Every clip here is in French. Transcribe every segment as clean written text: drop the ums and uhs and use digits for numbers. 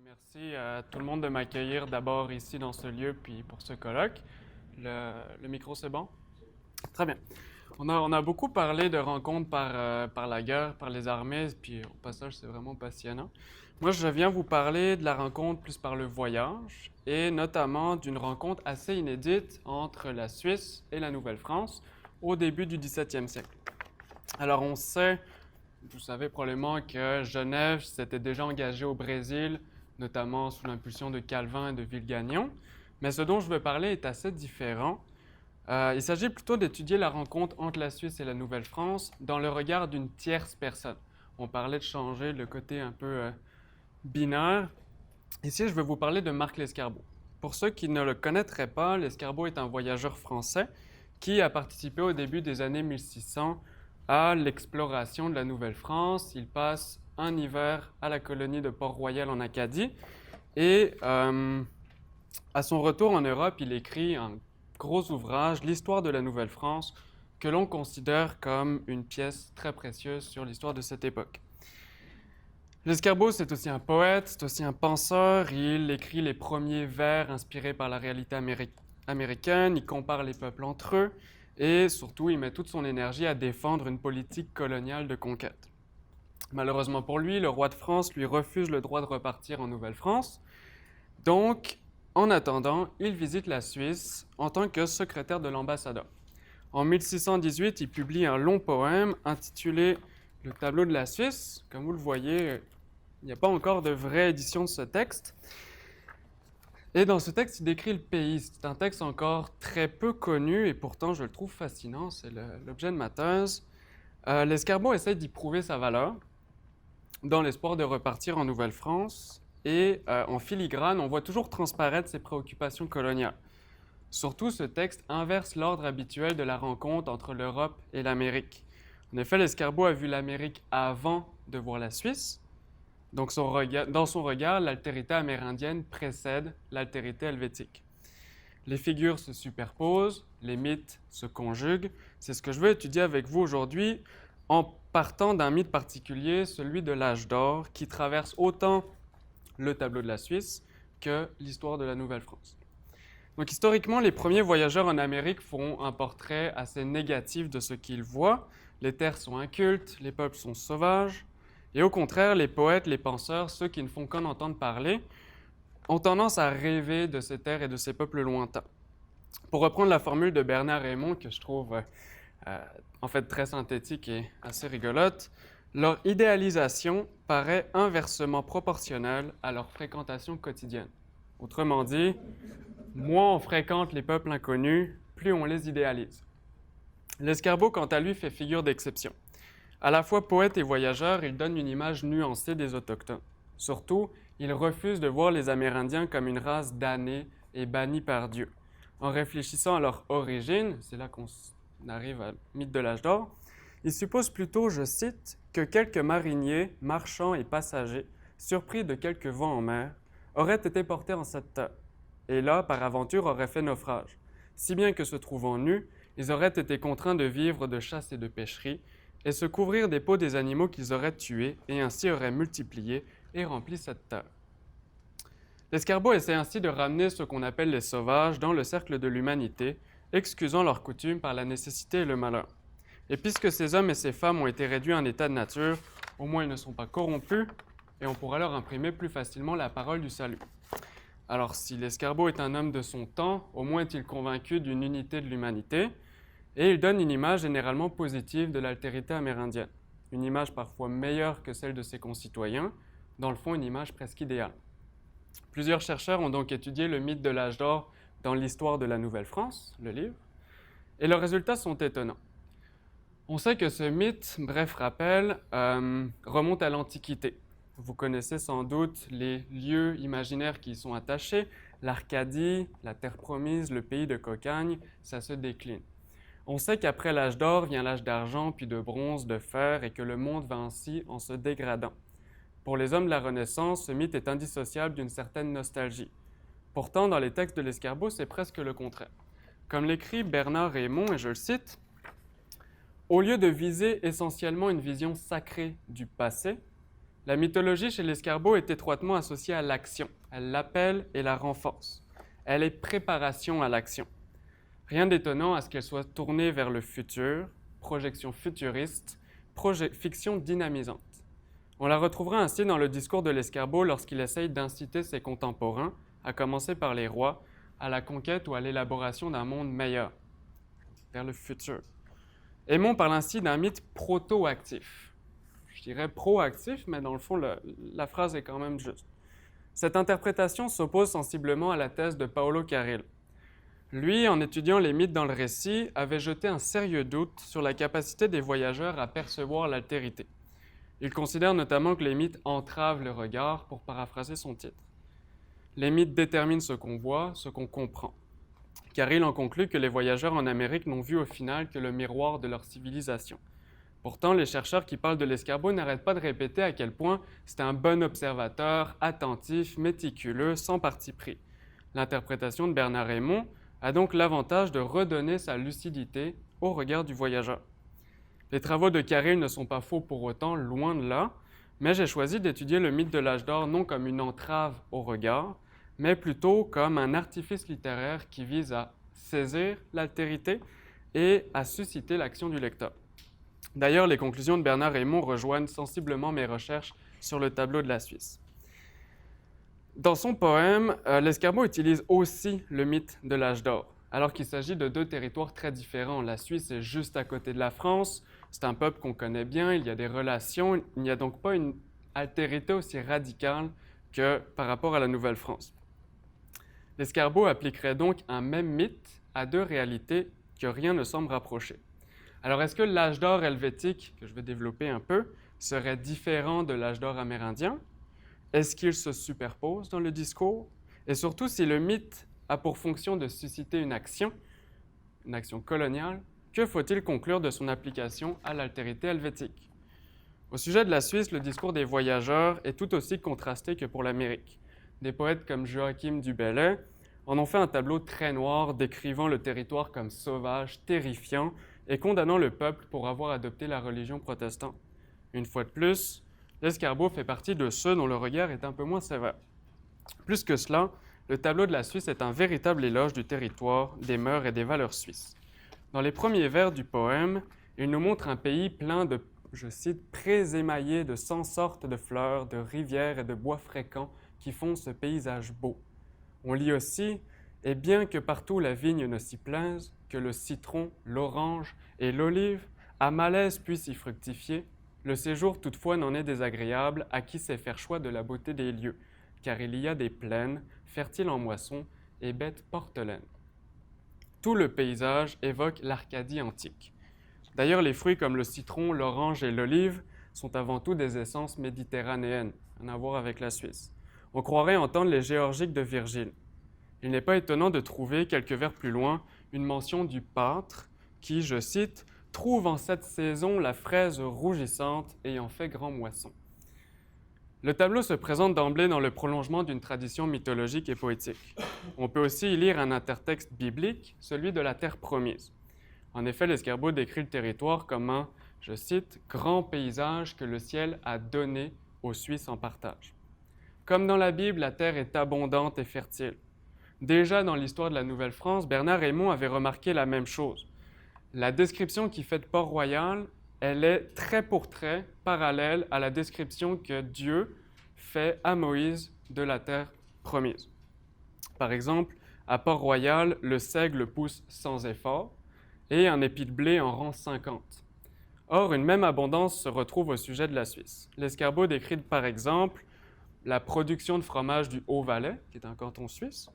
Merci à tout le monde de m'accueillir d'abord ici dans ce lieu, puis pour ce colloque. Le micro, c'est bon? Très bien. On a beaucoup parlé de rencontres par la guerre, par les armées, puis au passage, c'est vraiment passionnant. Moi, je viens vous parler de la rencontre plus par le voyage, et notamment d'une rencontre assez inédite entre la Suisse et la Nouvelle-France au début du 17e siècle. Alors, on sait, vous savez probablement que Genève s'était déjà engagée au Brésil, notamment sous l'impulsion de Calvin et de Villegagnon, mais ce dont je veux parler est assez différent. Il s'agit plutôt d'étudier la rencontre entre la Suisse et la Nouvelle-France dans le regard d'une tierce personne. On parlait de changer le côté un peu binaire. Ici, je vais vous parler de Marc Lescarbot. Pour ceux qui ne le connaîtraient pas, Lescarbot est un voyageur français qui a participé au début des années 1600 à l'exploration de la Nouvelle-France. Il passe un hiver à la colonie de Port-Royal en Acadie et à son retour en Europe, il écrit un gros ouvrage, L'histoire de la Nouvelle-France, que l'on considère comme une pièce très précieuse sur l'histoire de cette époque. Lescarbot, c'est aussi un poète, c'est aussi un penseur. Il écrit les premiers vers inspirés par la réalité américaine, il compare les peuples entre eux et surtout, il met toute son énergie à défendre une politique coloniale de conquête. Malheureusement pour lui, le roi de France lui refuse le droit de repartir en Nouvelle-France. Donc, en attendant, il visite la Suisse en tant que secrétaire de l'ambassadeur. En 1618, il publie un long poème intitulé Le tableau de la Suisse. Comme vous le voyez, il n'y a pas encore de vraie édition de ce texte. Et dans ce texte, il décrit le pays. C'est un texte encore très peu connu et pourtant je le trouve fascinant. C'est l'objet de ma thèse. Lescarbot essaie d'y prouver sa valeur dans l'espoir de repartir en Nouvelle-France. Et en filigrane, on voit toujours transparaître ses préoccupations coloniales. Surtout, ce texte inverse l'ordre habituel de la rencontre entre l'Europe et l'Amérique. En effet, Lescarbot a vu l'Amérique avant de voir la Suisse. Donc, dans son regard, l'altérité amérindienne précède l'altérité helvétique. Les figures se superposent, les mythes se conjuguent. C'est ce que je veux étudier avec vous aujourd'hui en partant d'un mythe particulier, celui de l'âge d'or, qui traverse autant le tableau de la Suisse que l'histoire de la Nouvelle-France. Donc historiquement, les premiers voyageurs en Amérique font un portrait assez négatif de ce qu'ils voient. Les terres sont incultes, les peuples sont sauvages. Et au contraire, les poètes, les penseurs, ceux qui ne font qu'en entendre parler, ont tendance à rêver de ces terres et de ces peuples lointains. Pour reprendre la formule de Bernard Raymond, que je trouve en fait très synthétique et assez rigolote, leur idéalisation paraît inversement proportionnelle à leur fréquentation quotidienne. Autrement dit, moins on fréquente les peuples inconnus, plus on les idéalise. Lescarbot, quant à lui, fait figure d'exception. À la fois poète et voyageur, il donne une image nuancée des Autochtones. Surtout, il refuse de voir les Amérindiens comme une race damnée et bannie par Dieu. En réfléchissant à leur origine, c'est là qu'on arrive à mythe de l'âge d'or, il suppose plutôt, je cite, que quelques mariniers, marchands et passagers, surpris de quelques vents en mer, auraient été portés en cette terre, et là, par aventure, auraient fait naufrage, si bien que se trouvant nus, ils auraient été contraints de vivre de chasse et de pêcherie, et se couvrir des peaux des animaux qu'ils auraient tués, et ainsi auraient multiplié et rempli cette terre. Lescarbot essaie ainsi de ramener ce qu'on appelle les sauvages dans le cercle de l'humanité, excusant leurs coutumes par la nécessité et le malheur. Et puisque ces hommes et ces femmes ont été réduits en état de nature, au moins ils ne sont pas corrompus, et on pourra leur imprimer plus facilement la parole du salut. Alors si Lescarbot est un homme de son temps, au moins est-il convaincu d'une unité de l'humanité, et il donne une image généralement positive de l'altérité amérindienne. Une image parfois meilleure que celle de ses concitoyens, dans le fond une image presque idéale. Plusieurs chercheurs ont donc étudié le mythe de l'âge d'or dans l'histoire de la Nouvelle-France, le livre, et leurs résultats sont étonnants. On sait que ce mythe, bref rappel, remonte à l'Antiquité. Vous connaissez sans doute les lieux imaginaires qui y sont attachés, l'Arcadie, la Terre promise, le pays de Cocagne, ça se décline. On sait qu'après l'âge d'or vient l'âge d'argent, puis de bronze, de fer, et que le monde va ainsi en se dégradant. Pour les hommes de la Renaissance, ce mythe est indissociable d'une certaine nostalgie. Pourtant, dans les textes de Lescarbot, c'est presque le contraire. Comme l'écrit Bernard Raymond, et je le cite, « Au lieu de viser essentiellement une vision sacrée du passé, La mythologie chez l'escargot est étroitement associée à l'action. Elle l'appelle et la renforce. Elle est préparation à l'action. Rien d'étonnant à ce qu'elle soit tournée vers le futur, projection futuriste, fiction dynamisante. On la retrouvera ainsi dans le discours de l'escargot lorsqu'il essaye d'inciter ses contemporains, à commencer par les rois, à la conquête ou à l'élaboration d'un monde meilleur, vers le futur. Aymon parle ainsi d'un mythe proto-actif. Je dirais proactif, mais dans le fond, la phrase est quand même juste. Cette interprétation s'oppose sensiblement à la thèse de Paolo Carril. Lui, en étudiant les mythes dans le récit, avait jeté un sérieux doute sur la capacité des voyageurs à percevoir l'altérité. Il considère notamment que les mythes entravent le regard, pour paraphraser son titre. Les mythes déterminent ce qu'on voit, ce qu'on comprend. Carril en conclut que les voyageurs en Amérique n'ont vu au final que le miroir de leur civilisation. Pourtant, les chercheurs qui parlent de l'escargot n'arrêtent pas de répéter à quel point c'est un bon observateur, attentif, méticuleux, sans parti pris. L'interprétation de Bernard Aymon a donc l'avantage de redonner sa lucidité au regard du voyageur. Les travaux de Carril ne sont pas faux pour autant, loin de là, mais j'ai choisi d'étudier le mythe de l'âge d'or non comme une entrave au regard, mais plutôt comme un artifice littéraire qui vise à saisir l'altérité et à susciter l'action du lecteur. D'ailleurs, les conclusions de Bernard Aymon rejoignent sensiblement mes recherches sur le tableau de la Suisse. Dans son poème, l'escargot utilise aussi le mythe de l'âge d'or, alors qu'il s'agit de deux territoires très différents. La Suisse est juste à côté de la France, c'est un peuple qu'on connaît bien, il y a des relations, il n'y a donc pas une altérité aussi radicale que par rapport à la Nouvelle-France. L'escargot appliquerait donc un même mythe à deux réalités que rien ne semble rapprocher. Alors, est-ce que l'âge d'or helvétique, que je vais développer un peu, serait différent de l'âge d'or amérindien? Est-ce qu'ils se superposent dans le discours? Et surtout, si le mythe a pour fonction de susciter une action coloniale, que faut-il conclure de son application à l'altérité helvétique? Au sujet de la Suisse, le discours des voyageurs est tout aussi contrasté que pour l'Amérique. Des poètes comme Joachim du Bellay en ont fait un tableau très noir décrivant le territoire comme sauvage, terrifiant, et condamnant le peuple pour avoir adopté la religion protestante. Une fois de plus, l'escargot fait partie de ceux dont le regard est un peu moins sévère. Plus que cela, le tableau de la Suisse est un véritable éloge du territoire, des mœurs et des valeurs suisses. Dans les premiers vers du poème, il nous montre un pays plein de, je cite, « prés émaillés de 100 sortes de fleurs, de rivières et de bois fréquents qui font ce paysage beau. » On lit aussi « Et bien que partout la vigne ne s'y plaise, que le citron, l'orange et l'olive, à malaise puissent y fructifier, le séjour toutefois n'en est désagréable à qui sait faire choix de la beauté des lieux, car il y a des plaines, fertiles en moissons, et bêtes portelaines. » Tout le paysage évoque l'Arcadie antique. D'ailleurs, les fruits comme le citron, l'orange et l'olive sont avant tout des essences méditerranéennes, rien à voir avec la Suisse. On croirait entendre les géorgiques de Virgile. Il n'est pas étonnant de trouver, quelques vers plus loin, une mention du pâtre qui, je cite, « trouve en cette saison la fraise rougissante ayant fait grand moisson ». Le tableau se présente d'emblée dans le prolongement d'une tradition mythologique et poétique. On peut aussi y lire un intertexte biblique, celui de la terre promise. En effet, l'escargot décrit le territoire comme un, je cite, « grand paysage que le ciel a donné aux Suisses en partage ». Comme dans la Bible, la terre est abondante et fertile. Déjà dans l'histoire de la Nouvelle-France, Bernard Aymon avait remarqué la même chose. La description qu'il fait de Port-Royal, elle est trait pour trait parallèle à la description que Dieu fait à Moïse de la terre promise. Par exemple, à Port-Royal, le seigle pousse sans effort et un épi de blé en rend 50. Or, une même abondance se retrouve au sujet de la Suisse. L'escargot décrit par exemple la production de fromage du Haut-Valais, qui est un canton suisse.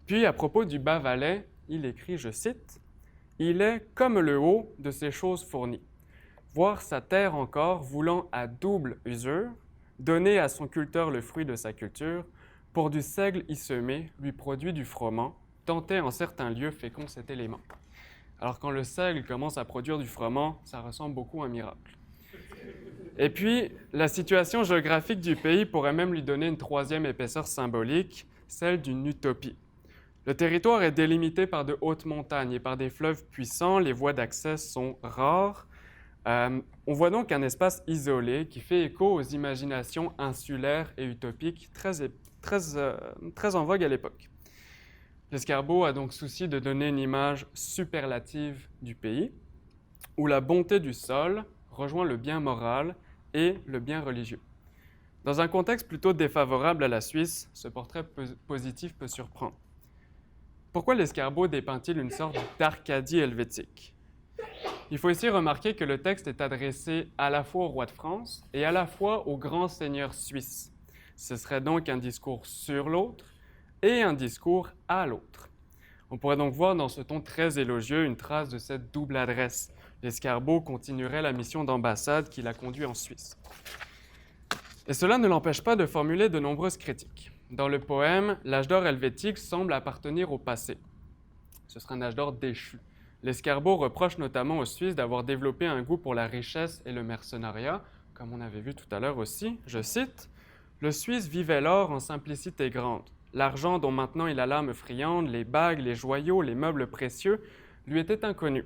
Puis, à propos du Bas-Valais, il écrit, je cite, « Il est comme le haut de ces choses fournies. Voir sa terre encore voulant à double usure, donner à son culteur le fruit de sa culture, pour du seigle y semer, lui produit du froment, tenter en certains lieux fécond cet élément. » Alors quand le seigle commence à produire du froment, ça ressemble beaucoup à un miracle. Et puis, la situation géographique du pays pourrait même lui donner une troisième épaisseur symbolique, celle d'une utopie. Le territoire est délimité par de hautes montagnes et par des fleuves puissants, les voies d'accès sont rares. On voit donc un espace isolé qui fait écho aux imaginations insulaires et utopiques très en vogue à l'époque. L'escargot a donc souci de donner une image superlative du pays, où la bonté du sol rejoint le bien moral et le bien religieux. Dans un contexte plutôt défavorable à la Suisse, ce portrait positif peut surprendre. Pourquoi l'escargot dépeint-il une sorte d'Arcadie helvétique? Il faut ici remarquer que le texte est adressé à la fois au roi de France et à la fois au grand seigneur suisse. Ce serait donc un discours sur l'autre et un discours à l'autre. On pourrait donc voir dans ce ton très élogieux une trace de cette double adresse. L'escargot continuerait la mission d'ambassade qui l'a conduit en Suisse. Et cela ne l'empêche pas de formuler de nombreuses critiques. Dans le poème, l'âge d'or helvétique semble appartenir au passé. Ce serait un âge d'or déchu. L'escargot reproche notamment aux Suisses d'avoir développé un goût pour la richesse et le mercenariat, comme on avait vu tout à l'heure aussi. Je cite, « Le Suisse vivait l'or en simplicité grande. L'argent dont maintenant il a l'âme friande, les bagues, les joyaux, les meubles précieux, lui étaient inconnus.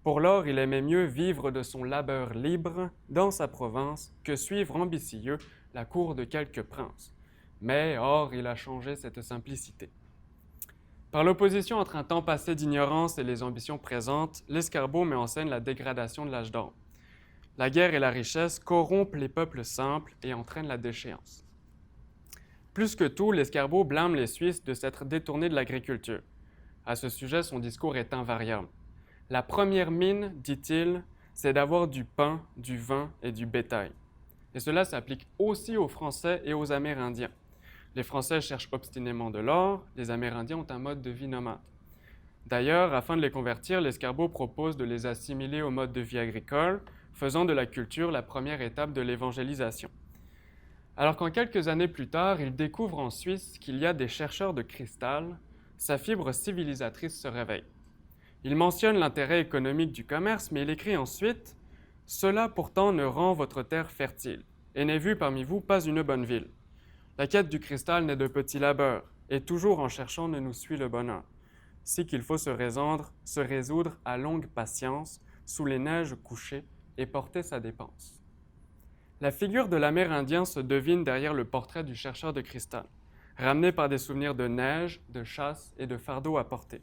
Pour l'or, il aimait mieux vivre de son labeur libre dans sa province que suivre ambitieux la cour de quelque prince. Mais, or, il a changé cette simplicité. » Par l'opposition entre un temps passé d'ignorance et les ambitions présentes, l'escargot met en scène la dégradation de l'âge d'or. La guerre et la richesse corrompent les peuples simples et entraînent la déchéance. Plus que tout, l'escargot blâme les Suisses de s'être détournés de l'agriculture. À ce sujet, son discours est invariable. La première mine, dit-il, c'est d'avoir du pain, du vin et du bétail. Et cela s'applique aussi aux Français et aux Amérindiens. Les Français cherchent obstinément de l'or, les Amérindiens ont un mode de vie nomade. D'ailleurs, afin de les convertir, l'escargot propose de les assimiler au mode de vie agricole, faisant de la culture la première étape de l'évangélisation. Alors qu'en quelques années plus tard, il découvre en Suisse qu'il y a des chercheurs de cristal, sa fibre civilisatrice se réveille. Il mentionne l'intérêt économique du commerce, mais il écrit ensuite « Cela pourtant ne rend votre terre fertile, et n'est vu parmi vous pas une bonne ville. La quête du cristal n'est de petit labeur, et toujours en cherchant ne nous suit le bonheur. Si qu'il faut se résoudre à longue patience, sous les neiges couchées, et porter sa dépense. » La figure de l'Amérindien se devine derrière le portrait du chercheur de cristal, ramené par des souvenirs de neige, de chasse et de fardeaux à porter.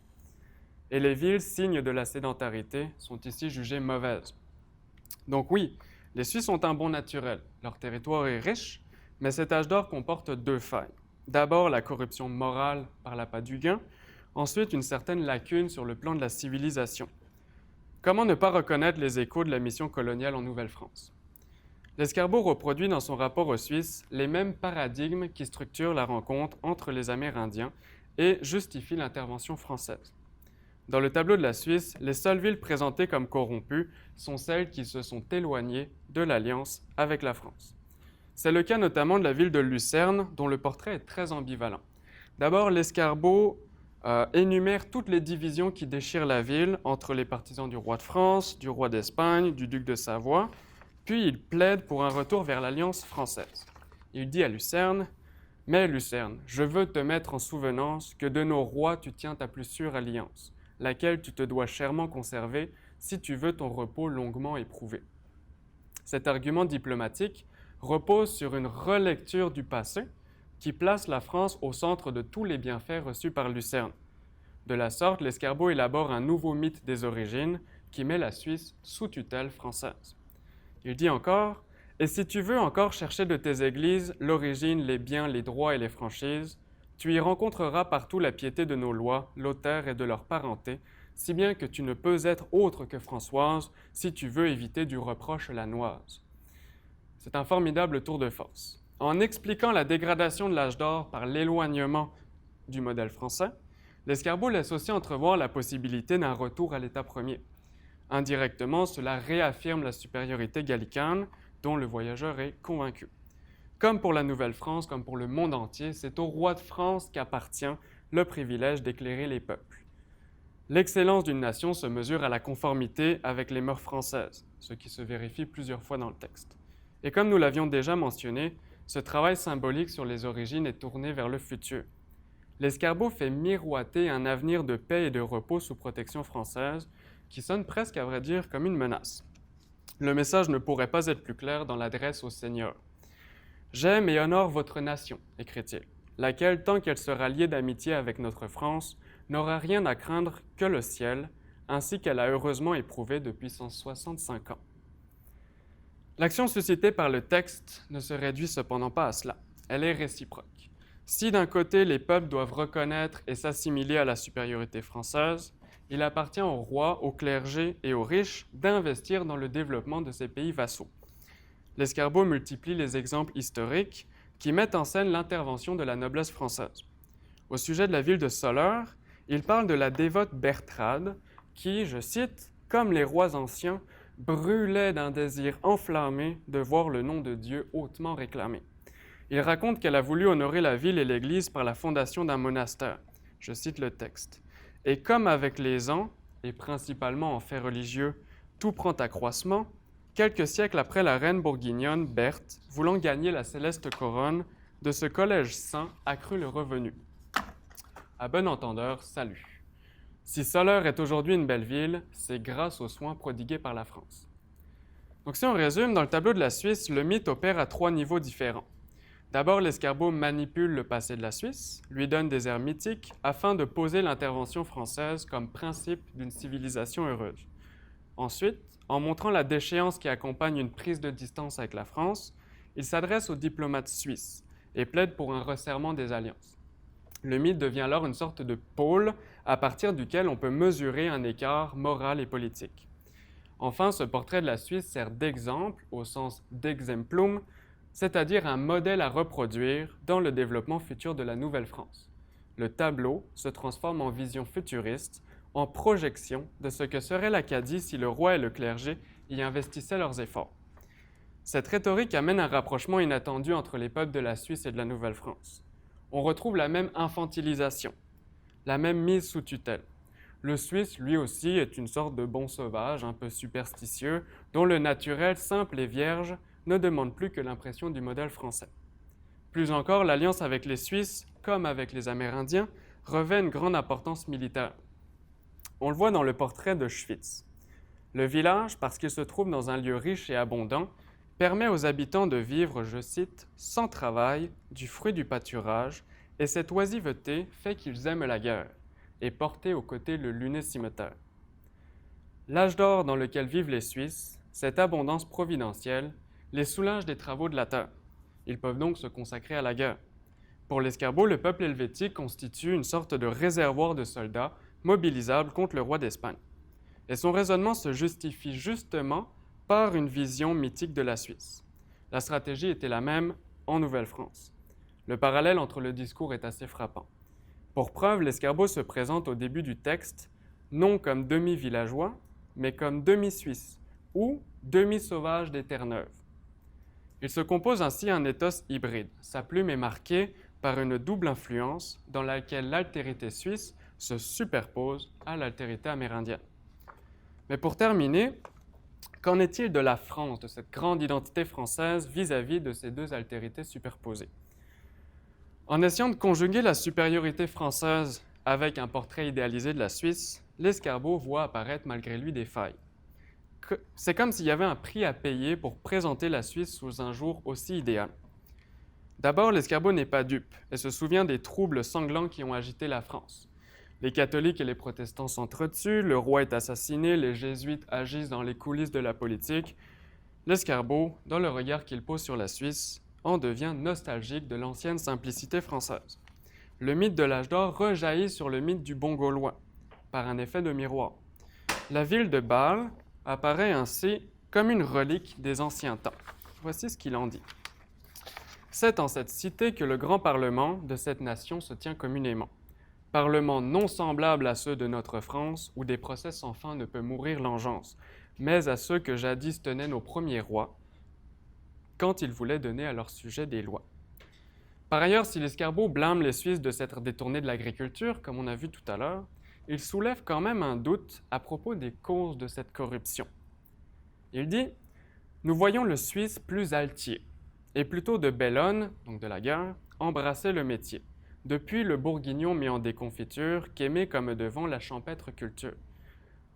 Et les villes, signes de la sédentarité, sont ici jugées mauvaises. Donc oui, les Suisses ont un bon naturel, leur territoire est riche, mais cet âge d'or comporte deux failles. D'abord, la corruption morale par l'appât du gain, ensuite une certaine lacune sur le plan de la civilisation. Comment ne pas reconnaître les échos de la mission coloniale en Nouvelle-France? L'escargot reproduit dans son rapport aux Suisses les mêmes paradigmes qui structurent la rencontre entre les Amérindiens et justifient l'intervention française. Dans le tableau de la Suisse, les seules villes présentées comme corrompues sont celles qui se sont éloignées de l'alliance avec la France. C'est le cas notamment de la ville de Lucerne, dont le portrait est très ambivalent. D'abord, l'escargot énumère toutes les divisions qui déchirent la ville entre les partisans du roi de France, du roi d'Espagne, du duc de Savoie, puis il plaide pour un retour vers l'alliance française. Il dit à Lucerne « Mais Lucerne, je veux te mettre en souvenance que de nos rois tu tiens ta plus sûre alliance, laquelle tu te dois chèrement conserver si tu veux ton repos longuement éprouvé. » Cet argument diplomatique repose sur une relecture du passé qui place la France au centre de tous les bienfaits reçus par Lucerne. De la sorte, l'escargot élabore un nouveau mythe des origines qui met la Suisse sous tutelle française. Il dit encore « Et si tu veux encore chercher de tes églises l'origine, les biens, les droits et les franchises, tu y rencontreras partout la piété de nos lois, l'auteur et de leur parenté, si bien que tu ne peux être autre que Françoise si tu veux éviter du reproche la noise. » C'est un formidable tour de force. En expliquant la dégradation de l'âge d'or par l'éloignement du modèle français, l'escargot laisse aussi entrevoir la possibilité d'un retour à l'état premier. Indirectement, cela réaffirme la supériorité gallicane dont le voyageur est convaincu. Comme pour la Nouvelle-France, comme pour le monde entier, c'est au roi de France qu'appartient le privilège d'éclairer les peuples. L'excellence d'une nation se mesure à la conformité avec les mœurs françaises, ce qui se vérifie plusieurs fois dans le texte. Et comme nous l'avions déjà mentionné, ce travail symbolique sur les origines est tourné vers le futur. L'escargot fait miroiter un avenir de paix et de repos sous protection française qui sonne presque, à vrai dire, comme une menace. Le message ne pourrait pas être plus clair dans l'adresse au Seigneur. « J'aime et honore votre nation », écrit-il, laquelle, tant qu'elle sera liée d'amitié avec notre France, n'aura rien à craindre que le ciel, ainsi qu'elle a heureusement éprouvé depuis 165 ans. L'action suscitée par le texte ne se réduit cependant pas à cela. Elle est réciproque. Si d'un côté les peuples doivent reconnaître et s'assimiler à la supériorité française, il appartient aux rois, aux clergés et aux riches d'investir dans le développement de ces pays vassaux. L'Escarbot multiplie les exemples historiques qui mettent en scène l'intervention de la noblesse française. Au sujet de la ville de Soleure, il parle de la dévote Bertrade qui, je cite, « comme les rois anciens, brûlait d'un désir enflammé de voir le nom de Dieu hautement réclamé. » Il raconte qu'elle a voulu honorer la ville et l'Église par la fondation d'un monastère. Je cite le texte. « Et comme avec les ans, et principalement en faits religieux, tout prend accroissement, quelques siècles après la reine bourguignonne Berthe, voulant gagner la céleste couronne, de ce collège saint accrut le revenu. » À bon entendeur, salut. Si Soleure est aujourd'hui une belle ville, c'est grâce aux soins prodigués par la France. Donc si on résume, dans le tableau de la Suisse, le mythe opère à 3 niveaux différents. D'abord, l'Escarbot manipule le passé de la Suisse, lui donne des airs mythiques afin de poser l'intervention française comme principe d'une civilisation heureuse. Ensuite, en montrant la déchéance qui accompagne une prise de distance avec la France, il s'adresse aux diplomates suisses et plaide pour un resserrement des alliances. Le mythe devient alors une sorte de pôle à partir duquel on peut mesurer un écart moral et politique. Enfin, ce portrait de la Suisse sert d'exemple au sens d'exemplum, c'est-à-dire un modèle à reproduire dans le développement futur de la Nouvelle-France. Le tableau se transforme en vision futuriste, en projection de ce que serait l'Acadie si le roi et le clergé y investissaient leurs efforts. Cette rhétorique amène un rapprochement inattendu entre les peuples de la Suisse et de la Nouvelle-France. On retrouve la même infantilisation, la même mise sous tutelle. Le Suisse, lui aussi, est une sorte de bon sauvage, un peu superstitieux, dont le naturel, simple et vierge, ne demande plus que l'impression du modèle français. Plus encore, l'alliance avec les Suisses, comme avec les Amérindiens, revêt une grande importance militaire. On le voit dans le portrait de Schwytz. Le village, parce qu'il se trouve dans un lieu riche et abondant, permet aux habitants de vivre, je cite, « sans travail, du fruit du pâturage, et cette oisiveté fait qu'ils aiment la guerre, et porter aux côtés le luné cimeterre. » L'âge d'or dans lequel vivent les Suisses, cette abondance providentielle, les soulage des travaux de la terre. Ils peuvent donc se consacrer à la guerre. Pour l'Escarbot, le peuple helvétique constitue une sorte de réservoir de soldats mobilisables contre le roi d'Espagne. Et son raisonnement se justifie justement par une vision mythique de la Suisse. La stratégie était la même en Nouvelle-France. Le parallèle entre le discours est assez frappant. Pour preuve, l'Escarbot se présente au début du texte non comme demi-villageois, mais comme demi-suisse ou demi-sauvage des Terre-Neuve. Il se compose ainsi un ethos hybride. Sa plume est marquée par une double influence dans laquelle l'altérité suisse se superpose à l'altérité amérindienne. Mais pour terminer, qu'en est-il de la France, de cette grande identité française vis-à-vis de ces deux altérités superposées? En essayant de conjuguer la supériorité française avec un portrait idéalisé de la Suisse, l'Escarbot voit apparaître malgré lui des failles. C'est comme s'il y avait un prix à payer pour présenter la Suisse sous un jour aussi idéal. D'abord, l'Escarbot n'est pas dupe et se souvient des troubles sanglants qui ont agité la France. Les catholiques et les protestants s'entretuent, le roi est assassiné, les jésuites agissent dans les coulisses de la politique. L'Escarbot, dans le regard qu'il pose sur la Suisse, en devient nostalgique de l'ancienne simplicité française. Le mythe de l'âge d'or rejaillit sur le mythe du bon Gaulois, par un effet de miroir. La ville de Bâle apparaît ainsi comme une relique des anciens temps. Voici ce qu'il en dit. « C'est en cette cité que le grand parlement de cette nation se tient communément. Parlement non semblable à ceux de notre France, où des procès sans fin ne peut mourir l'engeance, mais à ceux que jadis tenaient nos premiers rois, quand ils voulaient donner à leur sujet des lois. » Par ailleurs, si l'Escarbot blâme les Suisses de s'être détournés de l'agriculture, comme on a vu tout à l'heure, il soulève quand même un doute à propos des causes de cette corruption. Il dit « Nous voyons le Suisse plus altier, et plutôt de Bellone, donc de la guerre, embrasser le métier, depuis le bourguignon mis en déconfiture, qu'aimait comme devant la champêtre culture.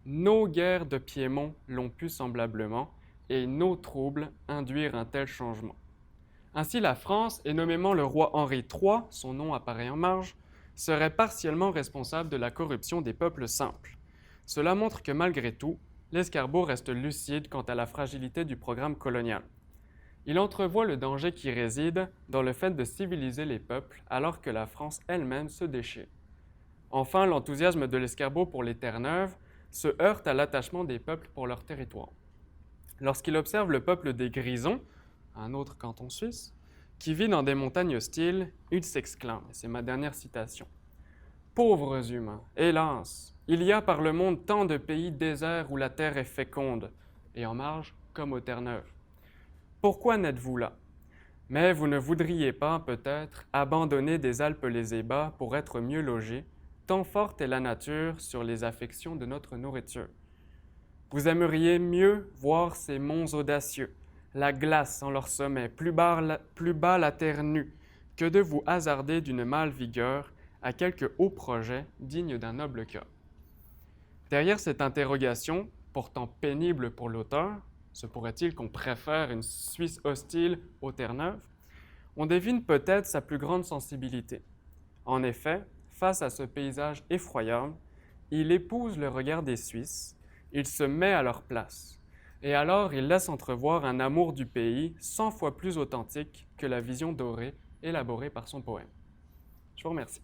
Nos guerres de Piémont l'ont pu semblablement, et nos troubles induire un tel changement. Ainsi, la France, et nommément le roi Henri III, son nom apparaît en marge, serait partiellement responsable de la corruption des peuples simples. Cela montre que malgré tout, Lescarbot reste lucide quant à la fragilité du programme colonial. Il entrevoit le danger qui réside dans le fait de civiliser les peuples alors que la France elle-même se déchire. Enfin, l'enthousiasme de Lescarbot pour les Terre-Neuves se heurte à l'attachement des peuples pour leur territoire. Lorsqu'il observe le peuple des Grisons, un autre canton suisse, qui vit dans des montagnes hostiles, il s'exclame, et c'est ma dernière citation. Pauvres humains, hélas, il y a par le monde tant de pays déserts où la terre est féconde, et en marge comme aux Terre-Neuves. Pourquoi n'êtes-vous là? Mais vous ne voudriez pas, peut-être, abandonner des Alpes les ébats pour être mieux logés, tant forte est la nature sur les affections de notre nourriture. Vous aimeriez mieux voir ces monts audacieux, la glace en leur sommet, plus bas la terre nue, que de vous hasarder d'une mâle vigueur à quelque haut projet digne d'un noble cœur. Derrière cette interrogation, pourtant pénible pour l'auteur, se pourrait-il qu'on préfère une Suisse hostile aux Terre-Neuves? On devine peut-être sa plus grande sensibilité. En effet, face à ce paysage effroyable, il épouse le regard des Suisses, il se met à leur place, et alors il laisse entrevoir un amour du pays 100 fois plus authentique que la vision dorée élaborée par son poème. Je vous remercie.